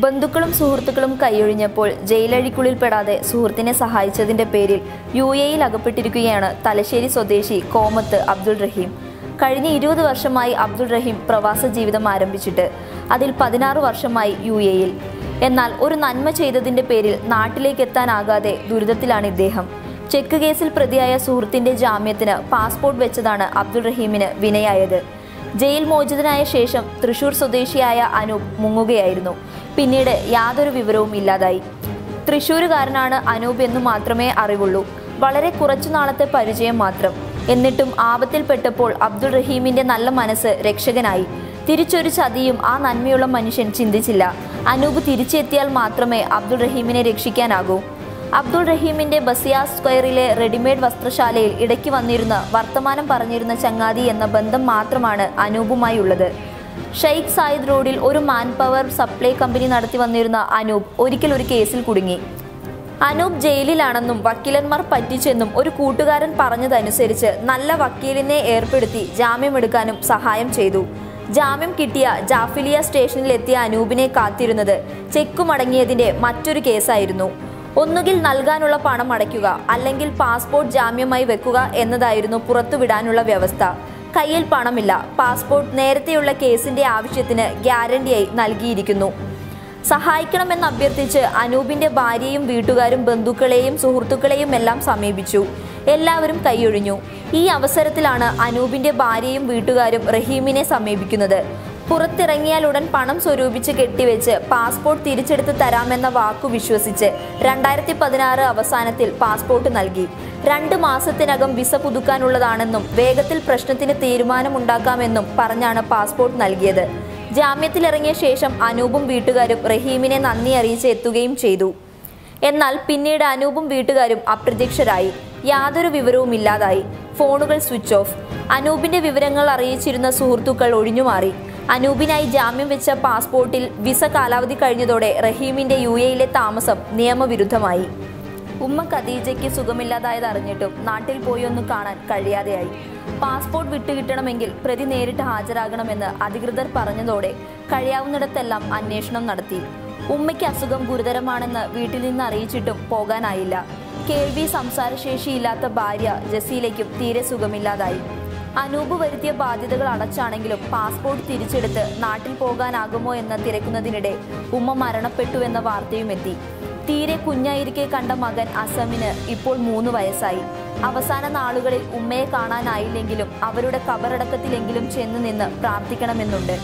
ബന്ധുക്കളും സുഹൃത്തുക്കളും കൈയൊഴിഞ്ഞപ്പോൾ ജയിലഴിക്കുള്ളിൽപ്പെടാതെ സുഹൃത്തിനെ സഹായിച്ചതിന്റെ പേരിൽ UAE-യിൽ അകപ്പെട്ടിരിക്കുകയാണ് തലശ്ശേരി സ്വദേശി കോമത്ത് അബ്ദുൾ റഹീം. കഴിഞ്ഞ 20 വർഷമായി അബ്ദുൾ റഹീം പ്രവാസ ജീവിതം ആരംഭിച്ചിട്ട് അതിൽ 16 വർഷമായി UAE-യിൽ. എന്നാൽ ഒരു നന്മ ചെയ്തതിന്റെ പേരിൽ നാട്ടിലേക്ക് എത്താനാകാതെ ദുരിതത്തിലാണ് ഇദ്ദേഹം. ചെക്ക് കേസിൽ പ്രതിയായ സുഹൃത്തിന്റെ ജാമ്യത്തിന് പാസ്പോർട്ട് വെച്ചതാണ് അബ്ദുൾ റഹീമിന് വിനയായത്. ജയിൽ മോചിതനായ ശേഷം തൃശൂർ സ്വദേശിയായ അനൂപ് മുങ്ങുകയായിരുന്നു. പിന്നീട് യാതൊരു വിവരവും ഇല്ലാതായി. തൃശൂരുകാരനാണ് അനൂപ് എന്ന് മാത്രമേ അറിവുള്ളൂ. വളരെ കുറച്ചു നാളത്തെ പരിചയം മാത്രം. എന്നിട്ടും ആപത്തിൽപ്പെട്ടപ്പോൾ അബ്ദുൾ റഹീമിന്റെ നല്ല മനസ്സ് രക്ഷകനായി. തിരിച്ചൊരു ചതിയും ആ നന്മയുള്ള മനുഷ്യൻ ചിന്തിച്ചില്ല. അനൂപ് തിരിച്ചെത്തിയാൽ മാത്രമേ അബ്ദുൾ റഹീമിനെ രക്ഷിക്കാനാകൂ. അബ്ദുൾ റഹീമിന്റെ ബസിയ സ്ക്വയറിലെ റെഡിമെയ്ഡ് വസ്ത്രശാലയിൽ ഇടയ്ക്ക് വന്നിരുന്ന വർത്തമാനം പറഞ്ഞിരുന്ന ചങ്ങാതി എന്ന ബന്ധം മാത്രമാണ് അനൂപുമായി ഉള്ളത്. ഷെയ്ഖ് സായിദ് റോഡിൽ ഒരു മാൻ പവർ സപ്ലൈ കമ്പനി നടത്തി വന്നിരുന്ന അനൂപ് ഒരിക്കൽ ഒരു കേസിൽ കുടുങ്ങി. അനൂപ് ജയിലിലാണെന്നും വക്കീലന്മാർ പറ്റിച്ചെന്നും ഒരു കൂട്ടുകാരൻ പറഞ്ഞതനുസരിച്ച് നല്ല വക്കീലിനെ ഏർപ്പെടുത്തി ജാമ്യമെടുക്കാനും സഹായം ചെയ്തു. ജാമ്യം കിട്ടിയ ജാഫിലിയ സ്റ്റേഷനിലെത്തിയ അനൂപിനെ കാത്തിരുന്നത് ചെക്കുമടങ്ങിയതിന്റെ മറ്റൊരു കേസായിരുന്നു. ഒന്നുകിൽ നൽകാനുള്ള പണം അടയ്ക്കുക, അല്ലെങ്കിൽ പാസ്പോർട്ട് ജാമ്യമായി വെക്കുക എന്നതായിരുന്നു പുറത്തുവിടാനുള്ള വ്യവസ്ഥ. കയ്യിൽ പണമില്ല. പാസ്പോർട്ട് നേരത്തെയുള്ള കേസിന്റെ ആവശ്യത്തിന് ഗ്യാരണ്ടിയായി നൽകിയിരിക്കുന്നു. സഹായിക്കണമെന്ന് അഭ്യർത്ഥിച്ച് അനൂപിന്റെ ഭാര്യയും വീട്ടുകാരും ബന്ധുക്കളെയും സുഹൃത്തുക്കളെയും എല്ലാം സമീപിച്ചു. എല്ലാവരും കൈയൊഴിഞ്ഞു. ഈ അവസരത്തിലാണ് അനൂപിന്റെ ഭാര്യയും വീട്ടുകാരും റഹീമിനെ സമീപിക്കുന്നത്. പുറത്തിറങ്ങിയാൽ ഉടൻ പണം സ്വരൂപിച്ച് കെട്ടിവെച്ച് പാസ്പോർട്ട് തിരിച്ചെടുത്ത് തരാമെന്ന വാക്കു വിശ്വസിച്ച് 2016 അവസാനത്തിൽ പാസ്പോർട്ട് നൽകി. 2 മാസത്തിനകം വിസ പുതുക്കാനുള്ളതാണെന്നും വേഗത്തിൽ പ്രശ്നത്തിന് തീരുമാനമുണ്ടാക്കാമെന്നും പറഞ്ഞാണ് പാസ്പോർട്ട് നൽകിയത്. ജാമ്യത്തിലിറങ്ങിയ ശേഷം അനൂപും വീട്ടുകാരും റഹീമിനെ നന്ദി അറിയിച്ച് എത്തുകയും ചെയ്തു. എന്നാൽ പിന്നീട് അനൂപും വീട്ടുകാരും അപ്രത്യക്ഷരായി. യാതൊരു വിവരവും ഇല്ലാതായി. ഫോണുകൾ സ്വിച്ച് ഓഫ്. അനൂപിന്റെ വിവരങ്ങൾ അറിയിച്ചിരുന്ന സുഹൃത്തുക്കൾ ഒഴിഞ്ഞുമാറി. അനൂപിനായി ജാമ്യം വെച്ച പാസ്പോർട്ടിൽ വിസ കാലാവധി കഴിഞ്ഞതോടെ റഹീമിന്റെ UAE-യിലെ താമസം നിയമവിരുദ്ധമായി. ഉമ്മ ഖദീജയ്ക്ക് സുഖമില്ലാതായത് അറിഞ്ഞിട്ടും നാട്ടിൽ പോയി ഒന്ന് കാണാൻ കഴിയാതെയായി. പാസ്പോർട്ട് വിട്ടുകിട്ടണമെങ്കിൽ പ്രതി നേരിട്ട് ഹാജരാകണമെന്ന് അധികൃതർ പറഞ്ഞതോടെ കഴിയാവുന്നിടത്തെല്ലാം അന്വേഷണം നടത്തി. ഉമ്മയ്ക്ക് അസുഖം ഗുരുതരമാണെന്ന് വീട്ടിൽ നിന്ന് അറിയിച്ചിട്ടും പോകാനായില്ല. കേൾവി സംസാരശേഷിയില്ലാത്ത ഭാര്യ ജസീലയ്ക്കും തീരെ സുഖമില്ലാതായി. അനൂപ് വരുത്തിയ ബാധ്യതകൾ അടച്ചാണെങ്കിലും പാസ്പോർട്ട് തിരിച്ചെടുത്ത് നാട്ടിൽ പോകാനാകുമോ എന്ന് തിരക്കുന്നതിനിടെ ഉമ്മ മരണപ്പെട്ടു എന്ന വാർത്തയും എത്തി. തീരെ കുഞ്ഞായിരിക്കെ കണ്ട മകൻ അസമിന് ഇപ്പോൾ 3 വയസ്സായി. അവസാന നാളുകളിൽ ഉമ്മയെ കാണാനായില്ലെങ്കിലും അവരുടെ കബറടക്കത്തിലെങ്കിലും ചെന്ന് നിന്ന് പ്രാർത്ഥിക്കണമെന്നുണ്ട്.